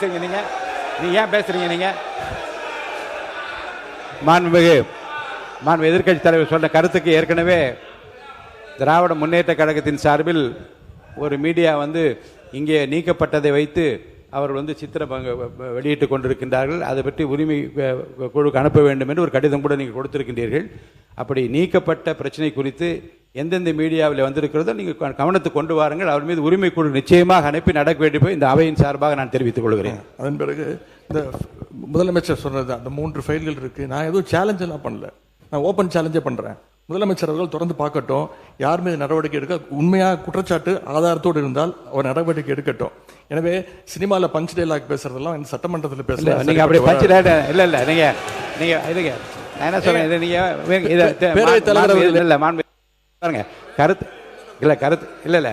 நீங்க ஏன் பேசுறீங்க? நீங்க மாண்புமிகு எதிர்க்கட்சி தலைவர் சொன்ன கருத்துக்கு ஏற்கனவே திராவிட முன்னேற்ற கழகத்தின் சார்பில் ஒரு மீடியா இங்கே நீக்கப்பட்டதை வைத்து அவர்கள் சித்திரம் வெளியிட்டுக் கொண்டிருக்கின்றார்கள். அதை பற்றி உரிமை குழுக்கு அனுப்ப வேண்டும் என்று ஒரு கடிதம் கூட நீங்கள் கொடுத்திருக்கின்றீர்கள். அப்படி நீக்கப்பட்ட பிரச்சனை குறித்து எந்தெந்த மீடியாவில் வந்திருக்கிறதோ நீங்கள் கவனத்துக்கு கொண்டு வாருங்கள். அவர் மீது உரிமை குழு நிச்சயமாக அனுப்பி நடக்க வேண்டும் போய் இந்த அவையின் சார்பாக நான் தெரிவித்துக் கொள்கிறேன். அதன் பிறகு இந்த முதலமைச்சர் சொன்னது அந்த 3 ஃபைல்கள் இருக்கு. நான் எதுவும் சேலஞ்ச் எல்லாம் பண்ணல, நான் ஓப்பன் சேலஞ்சே பண்றேன். முதலமைச்சர் அவர்கள் தொடர்ந்து பார்க்கட்டும், யார் மீது நடவடிக்கை எடுக்க உண்மையாக குற்றச்சாட்டு ஆதாரத்தோடு இருந்தால் அவர் நடவடிக்கை எடுக்கட்டும். எனவே சினிமாவில் பஞ்ச் டைலாக் பேசுறதெல்லாம் இந்த சட்டமன்றத்தில் பேசல. நீங்க அப்படி பஞ்ச் டைலாக் இல்ல நீங்க இதுங்க நான் என்ன சொல்றேன், இதை நீங்க பேரவைத் தலைவர் இல்ல மாண்பு பாருங்க கருத்து இல்ல